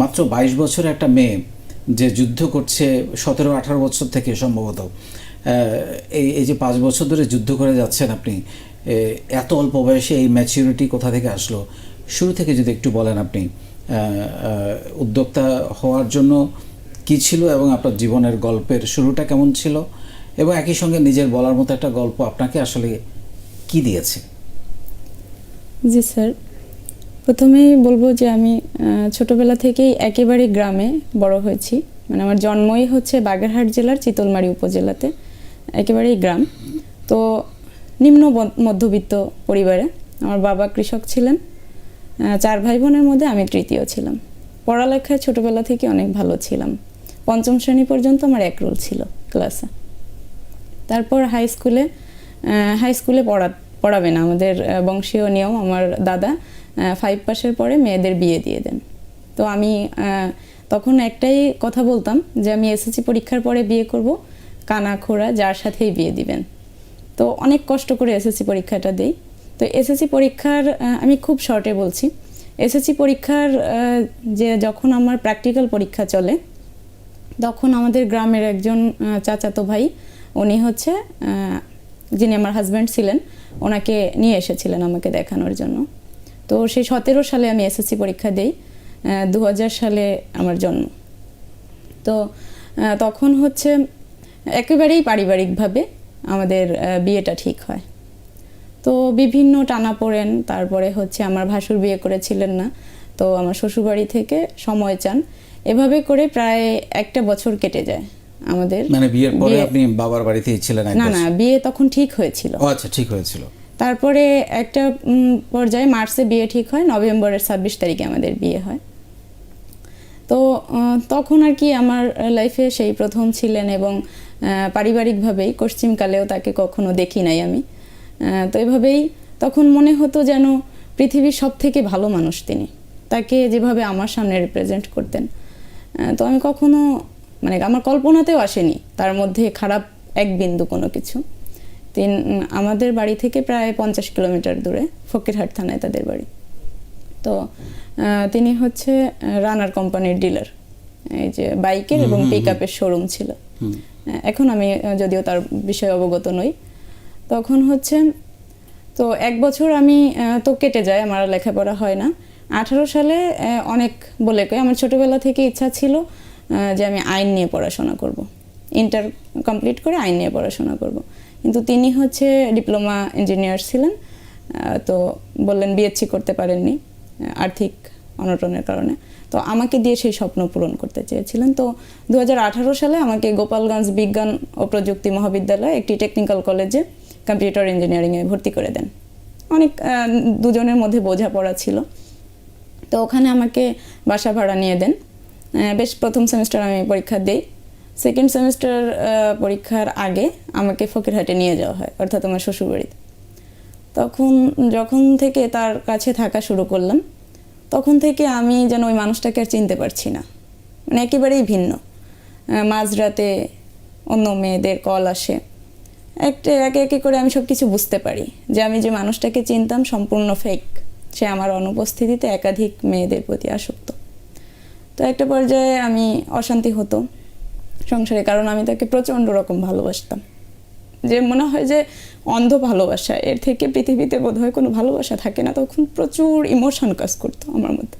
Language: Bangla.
মাত্র 22 বছরের একটা মেয়ে যে যুদ্ধ করছে 17-18 বছর থেকে সম্ভবত, এই যে 5 বছর ধরে যুদ্ধ করে যাচ্ছেন আপনি, এত অল্প বয়সে এই ম্যাচিউরিটি কোথা থেকে আসলো? শুরু থেকে যদি একটু বলেন আপনি, উদ্যোক্তা হওয়ার জন্য কি ছিল এবং আপনার জীবনের গল্পের শুরুটা কেমন ছিল, এবং একই সঙ্গে নিজের বলার মতো একটা গল্প আপনাকে আসলে কি দিয়েছে? জি স্যার, প্রথমেই বলবো যে আমি ছোটবেলা থেকেই একেবারে গ্রামে বড় হয়েছি। মানে আমার জন্মই হচ্ছে বাগেরহাট জেলার চিতলমারী উপজেলাতে, একেবারেই গ্রাম। তো নিম্ন মধ্যবিত্ত পরিবারে, আমার বাবা কৃষক ছিলেন। 4 ভাই বোনের মধ্যে আমি তৃতীয় ছিলাম। পড়ালেখায় ছোটবেলা থেকে অনেক ভালো ছিলাম। 5ম শ্রেণী পর্যন্ত আমার এক রোল ছিল ক্লাসে। তারপর হাই স্কুলে পড়াবে না, আমাদের বংশীয় নিয়ম। আমার দাদা 5 পাসের পরে মেয়েদের বিয়ে দিয়ে দেন। তো আমি তখন একটাই কথা বলতাম যে আমি এসএসসি পরীক্ষার পরে বিয়ে করব, কানা খোড়া যার সাথেই বিয়ে দিবেন। তো অনেক কষ্ট করে এসএসসি পরীক্ষাটা দেই। তো এসএসসি পরীক্ষার আমি খুব শর্টে বলছি, এসএসসি পরীক্ষার যে যখন আমার প্র্যাকটিক্যাল পরীক্ষা চলে, তখন আমাদের গ্রামের একজন চাচাতো ভাই, উনি হচ্ছে যিনি আমার হাজব্যান্ড ছিলেন, ওনাকে নিয়ে এসেছিলেন আমাকে দেখানোর জন্য। তো সেই 17 সালে আমি এসএসসি পরীক্ষা দেই। 2000 সালে আমার জন্ম। তো তখন হচ্ছে একেবারেই পারিবারিকভাবে আমাদের বিয়েটা ঠিক হয়। তো বিভিন্ন টানাপোড়েন, তারপরে হচ্ছে আমার ভাসুর বিয়ে করেছিলেন না, তো আমার শ্বশুরবাড়ি থেকে সময় চান, এভাবে করে প্রায় 1 বছর কেটে যায় আমাদের। মানে বিয়ের পরে আপনি বাবার বাড়িতেই ছিলেন? না, বিয়ে তখন ঠিক হয়েছিল। ও আচ্ছা, ঠিক হয়েছিল। তারপরে একটা পর্যায়ে মার্চে বিয়ে ঠিক হয়, নভেম্বরের 26 তারিখে আমাদের বিয়ে হয়। তো তখন আর কি আমার লাইফে সেই প্রথম ছিলেন, এবং পারিবারিকভাবেই পশ্চিমকালেও তাকে কখনো দেখি নাই আমি। তো এভাবেই তখন মনে হতো যেন পৃথিবীর সব থেকে ভালো মানুষ তিনি, তাকে যেভাবে আমার সামনে রিপ্রেজেন্ট করতেন। তো আমি কখনো, মানে আমার কল্পনাতেও আসেনি তার মধ্যে খারাপ এক বিন্দু কোনো কিছু। আমাদের বাড়ি থেকে প্রায় 50 কিলোমিটার দূরে, ফকিরহাট থানায় তাদের বাড়ি। তো তিনি হচ্ছে রানার কোম্পানির ডিলার, এই যে বাইকের এবং পিকআপের শোরুম ছিল। এখন আমি যদিও তার বিষয়ে অবগত নই। তখন হচ্ছে তো 1 বছর আমি তো কেটে যায়, আমার লেখাপড়া হয় না। 18 সালে অনেক বলে কই, আমার ছোটবেলা থেকে ইচ্ছা ছিল যে আমি আইন নিয়ে পড়াশোনা করব, ইন্টার কমপ্লিট করে আইন নিয়ে পড়াশোনা করব। কিন্তু তিনি হচ্ছে ডিপ্লোমা ইঞ্জিনিয়ার ছিলেন, তো বললেন বিএসসি করতে পারেননি আর্থিক অনটনের কারণে। তো আমাকে দিয়ে সেই স্বপ্ন পূরণ করতে চেয়েছিলেন। তো 2018 সালে আমাকে গোপালগঞ্জ বিজ্ঞান ও প্রযুক্তি মহাবিদ্যালয়ে একটি টেকনিক্যাল কলেজে কম্পিউটার ইঞ্জিনিয়ারিংয়ে ভর্তি করে দেন। অনেক দুজনের মধ্যে বোঝাপড়া ছিল। তো ওখানে আমাকে বাসা ভাড়া নিয়ে দেন। বেশ প্রথম সেমিস্টার আমি পরীক্ষা দিই। সেকেন্ড সেমিস্টার পরীক্ষার আগে আমাকে ফকিরহাটে নিয়ে যাওয়া হয়, অর্থাৎ আমার শ্বশুরবাড়িতে। যখন থেকে তার কাছে থাকা শুরু করলাম, তখন থেকে আমি যেন ওই মানুষটাকে আর চিনতে পারছি না, মানে একেবারেই ভিন্ন। মাঝরাতে অন্য মেয়েদের কল আসে, একে একে করে আমি সব কিছু বুঝতে পারি যে আমি যে মানুষটাকে চিনতাম সম্পূর্ণ ফেক। সে আমার অনুপস্থিতিতে একাধিক মেয়েদের প্রতি আসক্ত। তো একটা পর্যায়ে আমি অশান্তি হতো সংসারে, কারণ আমি তাকে প্রচণ্ড রকম ভালোবাসতাম। যে মনে হয় যে অন্ধ ভালোবাসা, এর থেকে পৃথিবীতে বোধহয় কোনো ভালোবাসা থাকে না। তখন প্রচুর ইমোশন কাজ করতো আমার মধ্যে।